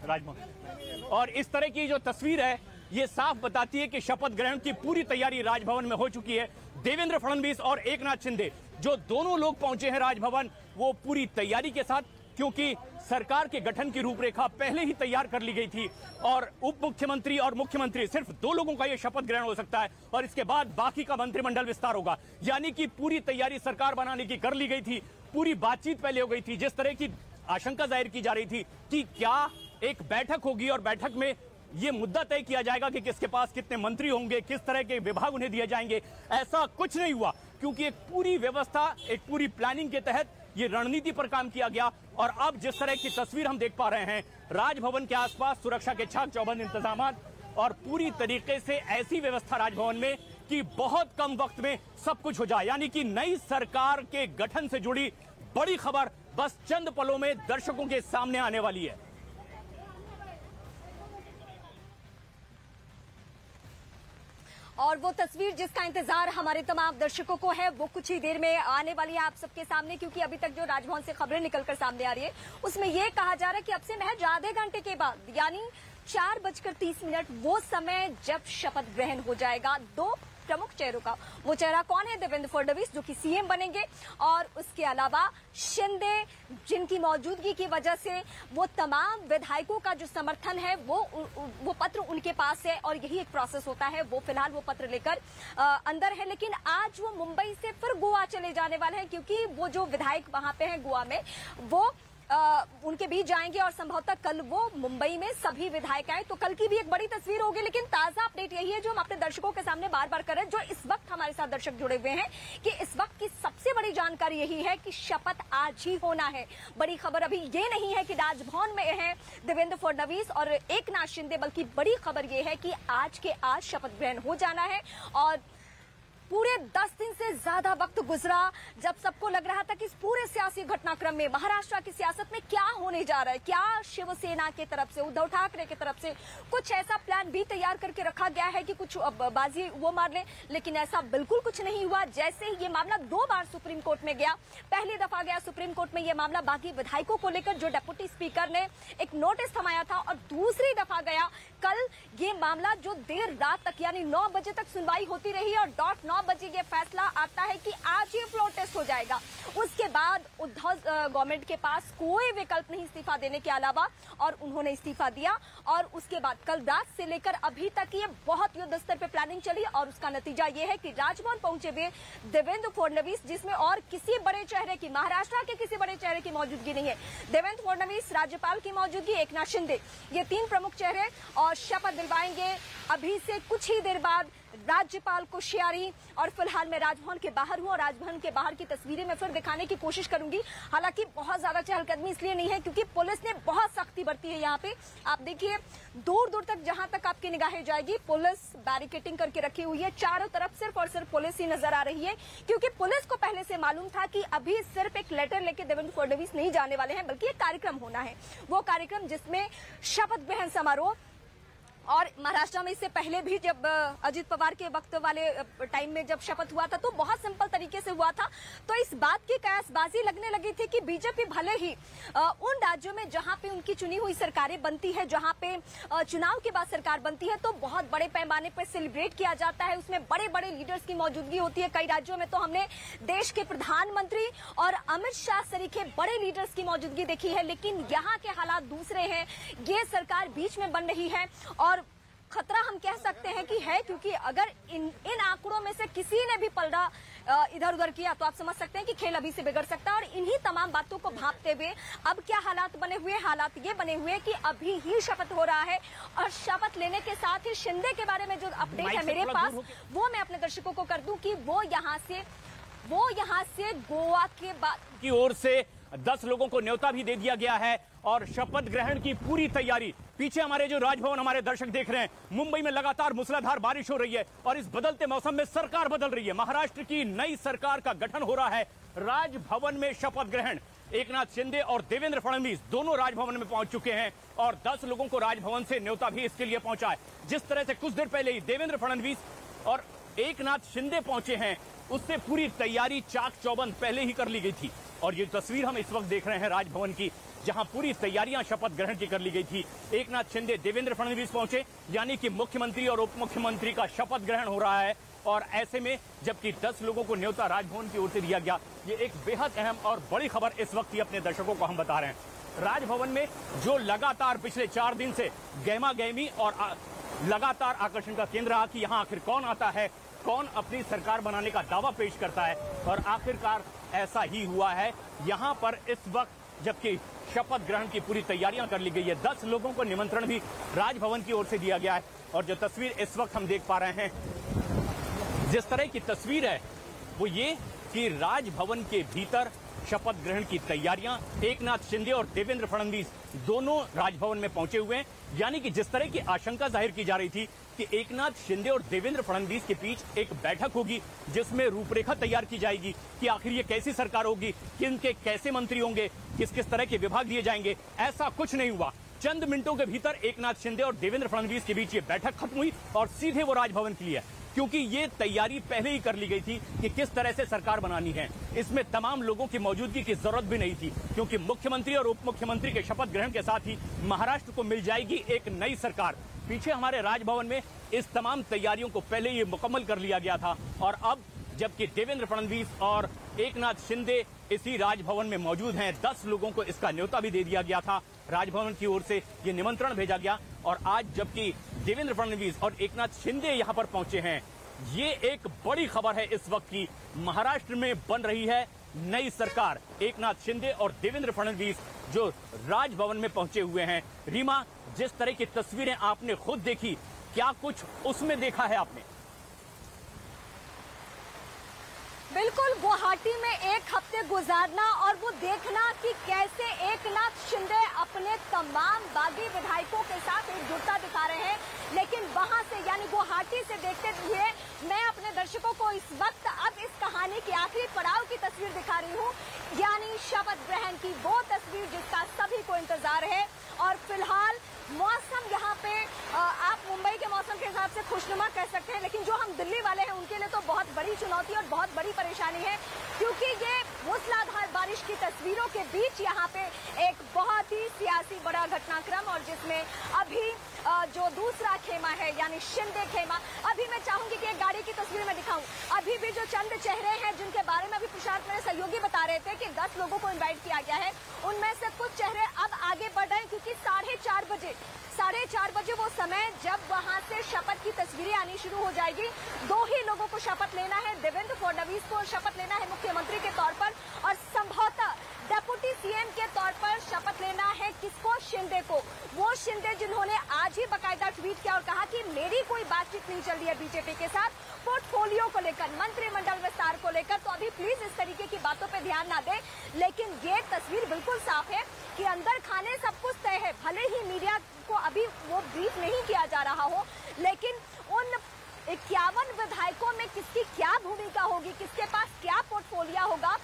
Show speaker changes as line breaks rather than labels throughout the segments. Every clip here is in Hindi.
राजभवन। और इस तरह की जो तस्वीर है ये साफ बताती है कि शपथ ग्रहण की पूरी तैयारी राजभवन में हो चुकी है। देवेंद्र फडणवीस और एकनाथ शिंदे जो दोनों लोग पहुंचे हैं राजभवन, वो पूरी तैयारी के साथ, क्योंकि सरकार के गठन की रूपरेखा पहले ही तैयार कर ली गई थी और उप मुख्यमंत्री और मुख्यमंत्री सिर्फ 2 लोगों का यह शपथ ग्रहण हो सकता है और इसके बाद बाकी का मंत्रिमंडल विस्तार होगा। यानी कि पूरी तैयारी सरकार बनाने की कर ली गई थी, पूरी बातचीत पहले हो गई थी। जिस तरह की आशंका जाहिर की जा रही थी कि क्या एक बैठक होगी और बैठक में यह मुद्दा तय किया जाएगा कि किसके पास कितने मंत्री होंगे, किस तरह के विभाग उन्हें दिए जाएंगे, ऐसा कुछ नहीं हुआ, क्योंकि एक पूरी व्यवस्था, एक पूरी प्लानिंग के तहत ये रणनीति पर काम किया गया। और अब जिस तरह की तस्वीर हम देख पा रहे हैं, राजभवन के आसपास सुरक्षा के चाक चौबंद इंतजाम और पूरी तरीके से ऐसी व्यवस्था राजभवन में कि बहुत कम वक्त में सब कुछ हो जाए। यानी कि नई सरकार के गठन से जुड़ी बड़ी खबर बस चंद पलों में दर्शकों के सामने आने वाली है।
और वो तस्वीर जिसका इंतजार हमारे तमाम दर्शकों को है वो कुछ ही देर में आने वाली है आप सबके सामने, क्योंकि अभी तक जो राजभवन से खबरें निकलकर सामने आ रही है उसमें ये कहा जा रहा है कि अब से महज आधे घंटे के बाद यानी 4:30 वो समय जब शपथ ग्रहण हो जाएगा 2 प्रमुख चेहरों का। वो चेहरा कौन है? देवेंद्र फडणवीस जो कि सीएम बनेंगे, और उसके अलावा शिंदे जिनकी मौजूदगी की वजह से वो तमाम विधायकों का जो समर्थन है वो पत्र उनके पास है और यही एक प्रोसेस होता है। वो फिलहाल वो पत्र लेकर अंदर है, लेकिन आज वो मुंबई से फिर गोवा चले जाने वाले हैं, क्योंकि वो जो विधायक वहां पे हैं गोवा में वो उनके बीच जाएंगे और संभवतः कल वो मुंबई में सभी विधायक आए, तो कल की भी एक बड़ी तस्वीर होगी। लेकिन ताजा अपडेट यही है जो हम अपने दर्शकों के सामने बार बार कर रहे हैं, जो इस वक्त हमारे साथ दर्शक जुड़े हुए हैं, कि इस वक्त की सबसे बड़ी जानकारी यही है कि शपथ आज ही होना है। बड़ी खबर अभी ये नहीं है कि राजभवन में है देवेंद्र फडणवीस और एकनाथ शिंदे, बल्कि बड़ी खबर ये है कि आज के आज शपथ ग्रहण हो जाना है। और पूरे 10 दिन से ज्यादा वक्त गुजरा जब सबको लग रहा था कि इस पूरे सियासी घटनाक्रम में महाराष्ट्र की सियासत में क्या होने जा रहा है, क्या शिवसेना की तरफ से, उद्धव ठाकरे की तरफ से कुछ ऐसा प्लान भी तैयार करके रखा गया है कि कुछ बाजी वो मार ले, लेकिन ऐसा बिल्कुल कुछ नहीं हुआ। जैसे ही ये मामला 2 बार सुप्रीम कोर्ट में गया, पहली दफा गया सुप्रीम कोर्ट में ये मामला बागी विधायकों को लेकर जो डिप्टी स्पीकर ने एक नोटिस थमाया था, और दूसरी दफा गया कल ये मामला जो देर रात तक यानी 9 बजे तक सुनवाई होती रही और 9 बजे ये फैसला आता है कि आज ही फ्लोर टेस्ट हो जाएगा। उसके बाद उद्धव गवर्नमेंट के पास कोई विकल्प नहीं इस्तीफा देने के अलावा, और उन्होंने इस्तीफा दिया। और उसके बाद कल रात से लेकर अभी तक ये बहुत युद्ध स्तर पे प्लानिंग चली, और उसका नतीजा ये है कि राजभवन पहुंचे हुए देवेंद्र फडणवीस, जिसमें और किसी बड़े चेहरे की, महाराष्ट्र के किसी बड़े चेहरे की मौजूदगी नहीं है। देवेंद्र फडणवीस, राज्यपाल की मौजूदगी, एकनाथ शिंदे, ये 3 प्रमुख चेहरे, और शपथ दिलवाएंगे अभी से कुछ ही देर बाद राज्यपाल कोश्यारी। और फिलहाल मैं राजभवन के बाहर हूं और राजभवन के बाहर की तस्वीरें मैं फिर दिखाने की कोशिश करूंगी। हालांकि बहुत ज्यादा चहलकदमी इसलिए नहीं है क्योंकि पुलिस ने बहुत सख्ती बरती है यहाँ पे। आप देखिए दूर दूर तक जहां तक आपकी निगाहें जाएगी पुलिस बैरिकेडिंग करके रखी हुई है, चारों तरफ सिर्फ और सिर्फ पुलिस ही नजर आ रही है, क्योंकि पुलिस को पहले से मालूम था कि अभी सिर्फ एक लेटर लेके देवेंद्र फडणवीस नहीं जाने वाले हैं, बल्कि एक कार्यक्रम होना है। वो कार्यक्रम जिसमें शपथ ग्रहण समारोह, और महाराष्ट्र में इससे पहले भी जब अजित पवार के वक्त वाले टाइम में जब शपथ हुआ था तो बहुत सिंपल तरीके से हुआ था। तो इस बात की कयासबाजी लगने लगी थी कि बीजेपी भले ही उन राज्यों में जहां पे उनकी चुनी हुई सरकारें बनती है, जहां पे चुनाव के बाद सरकार बनती है, तो बहुत बड़े पैमाने पर सेलिब्रेट किया जाता है, उसमें बड़े बड़े लीडर्स की मौजूदगी होती है। कई राज्यों में तो हमने देश के प्रधानमंत्री और अमित शाह सरीखे बड़े लीडर्स की मौजूदगी देखी है। लेकिन यहाँ के हालात दूसरे हैं, ये सरकार बीच में बन रही है और खतरा हम कह सकते हैं कि है, क्योंकि अगर इन आंकड़ों में से किसी ने भी पलड़ा इधर उधर किया तो आप समझ सकते हैं कि खेल अभी से बिगड़ सकता है। और इन्हीं तमाम बातों को भांपते हुए अब क्या हालात बने हुए, हालात ये बने हुए कि अभी ही शपथ हो रहा है, और शपथ लेने के साथ ही शिंदे के बारे में जो अपडेट है मेरे पास वो मैं अपने दर्शकों को कर दूं कि वो यहाँ से गोवा के बाद
की ओर से 10 लोगों को न्योता भी दे दिया गया है और शपथ ग्रहण की पूरी तैयारी। पीछे हमारे जो राजभवन हमारे दर्शक देख रहे हैं, मुंबई में लगातार मूसलाधार बारिश हो रही है और इस बदलते मौसम में सरकार बदल रही है। महाराष्ट्र की नई सरकार का गठन हो रहा है। राजभवन में शपथ ग्रहण, एकनाथ शिंदे और देवेंद्र फडणवीस दोनों राजभवन में पहुंच चुके हैं और 10 लोगों को राजभवन से न्योता भी इसके लिए पहुंचा है। जिस तरह से कुछ देर पहले ही देवेंद्र फडणवीस और एकनाथ शिंदे पहुंचे हैं, उससे पूरी तैयारी चाक चौबंद पहले ही कर ली गई थी। और ये तस्वीर हम इस वक्त देख रहे हैं राजभवन की, जहां पूरी तैयारियां शपथ ग्रहण की कर ली गई थी। एकनाथ शिंदे, देवेंद्र फडणवीस पहुंचे, यानी कि मुख्यमंत्री और उप मुख्यमंत्री का शपथ ग्रहण हो रहा है। और ऐसे में जबकि 10 लोगों को न्योता राजभवन की ओर से दिया गया, ये एक बेहद अहम और बड़ी खबर इस वक्त ही अपने दर्शकों को हम बता रहे हैं। राजभवन में जो लगातार पिछले 4 दिन से गहमा गहमी और लगातार आकर्षण का केंद्र रहा कि यहाँ आखिर कौन आता है, कौन अपनी सरकार बनाने का दावा पेश करता है, और आखिरकार ऐसा ही हुआ है। यहाँ पर इस वक्त जबकि शपथ ग्रहण की पूरी तैयारियां कर ली गई है, 10 लोगों को निमंत्रण भी राजभवन की ओर से दिया गया है। और जो तस्वीर इस वक्त हम देख पा रहे हैं, जिस तरह की तस्वीर है वो ये कि राजभवन के भीतर शपथ ग्रहण की तैयारियां, एकनाथ शिंदे और देवेंद्र फडणवीस दोनों राजभवन में पहुंचे हुए हैं। यानी कि जिस तरह की आशंका जाहिर की जा रही थी कि एकनाथ शिंदे और देवेंद्र फडणवीस के बीच एक बैठक होगी जिसमें रूपरेखा तैयार की जाएगी कि आखिर ये कैसी सरकार होगी, किनके कैसे मंत्री होंगे, किस किस तरह के विभाग दिए जाएंगे, ऐसा कुछ नहीं हुआ। चंद मिनटों के भीतर एकनाथ शिंदे और देवेंद्र फडणवीस के बीच ये बैठक खत्म हुई और सीधे वो राजभवन के लिए, क्योंकि ये तैयारी पहले ही कर ली गई थी कि किस तरह से सरकार बनानी है। इसमें तमाम लोगों की मौजूदगी की जरूरत भी नहीं थी, क्योंकि मुख्यमंत्री और उप मुख्यमंत्री के शपथ ग्रहण के साथ ही महाराष्ट्र को मिल जाएगी एक नई सरकार। पीछे हमारे राजभवन में इस तमाम तैयारियों को पहले ही मुकम्मल कर लिया गया था। और अब जबकि देवेंद्र फडणवीस और एकनाथ शिंदे इसी राजभवन में मौजूद हैं, 10 लोगों को इसका न्योता भी दे दिया गया था, राजभवन की ओर से ये निमंत्रण भेजा गया। और आज जबकि देवेंद्र फडणवीस और एकनाथ शिंदे यहां पर पहुंचे हैं, ये एक बड़ी खबर है इस वक्त की। महाराष्ट्र में बन रही है नई सरकार। एकनाथ शिंदे और देवेंद्र फडणवीस जो राजभवन में पहुंचे हुए हैं। रीमा, जिस तरह की तस्वीरें आपने खुद देखी, क्या कुछ उसमें देखा है आपने?
बिल्कुल, गुवाहाटी में एक हफ्ते गुजारना और वो देखना कि कैसे एकनाथ शिंदे अपने तमाम बागी विधायकों के साथ एकजुटता दिखा रहे हैं, लेकिन वहां से यानी गुवाहाटी से देखते हुए मैं अपने दर्शकों को इस वक्त अब इस कहानी के आखिरी पड़ाव की तस्वीर दिखा रही हूं, यानी शपथ ग्रहण की वो तस्वीर जिसका सभी को इंतजार है। और फिलहाल मौसम यहाँ पे आप मुंबई के मौसम के हिसाब से खुशनुमा कह सकते हैं, लेकिन जो हम दिल्ली वाले हैं उनके लिए तो बहुत बड़ी चुनौती और बहुत बड़ी परेशानी है, क्योंकि ये मूसलाधार बारिश की तस्वीरों के बीच यहाँ पे एक बहुत ही सियासी बड़ा घटनाक्रम, और जिसमें अभी जो दूसरा खेमा है यानी शिंदे खेमा, अभी मैं चाहूंगी कि एक गाड़ी की तस्वीर में दिखाऊं। अभी भी जो चंद चेहरे हैं जिनके बारे में अभी प्रशांत मेरे सहयोगी बता रहे थे कि 10 लोगों को इन्वाइट किया गया है, उनमें से कुछ चेहरे अब आगे बढ़ रहे हैं, क्योंकि 4:30 बजे वो समय जब वहां से शपथ की तस्वीरें आनी शुरू हो जाएगी। 2 ही लोगों को शपथ लेना है, देवेंद्र फडणवीस को शपथ लेना है मुख्यमंत्री के तौर पर, और संभवतः डेप्यूटी सीएम के तौर पर शपथ लेना है किसको? शिंदे को। वो शिंदे जिन्होंने आज ही बाकायदा ट्वीट किया और कहा कि मेरी कोई बातचीत नहीं चल रही है बीजेपी के साथ पोर्टफोलियो को लेकर, मंत्रिमंडल विस्तार को लेकर, तो अभी प्लीज इस तरीके की बातों पे ध्यान ना दें। लेकिन ये तस्वीर बिल्कुल साफ है कि अंदर खाने सब कुछ तय है, भले ही मीडिया को अभी वो ब्रीफ नहीं किया जा रहा हो, लेकिन उन 51 विधायकों में किसकी क्या भूमिका होगी, किसके पास क्या पोर्टफोलियो होगा,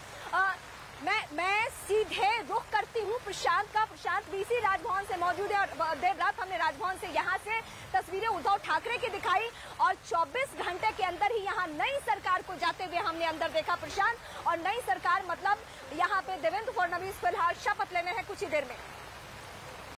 मैं सीधे रुख करती हूँ प्रशांत का। प्रशांत बीसी राजभवन से मौजूद है और देर रात हमने राजभवन से यहाँ से तस्वीरें उद्धव ठाकरे की दिखाई, और 24 घंटे के अंदर ही यहाँ नई सरकार को जाते हुए हमने अंदर देखा प्रशांत। और नई सरकार मतलब यहाँ पे देवेंद्र फडणवीस फिलहाल शपथ लेने हैं कुछ ही देर में।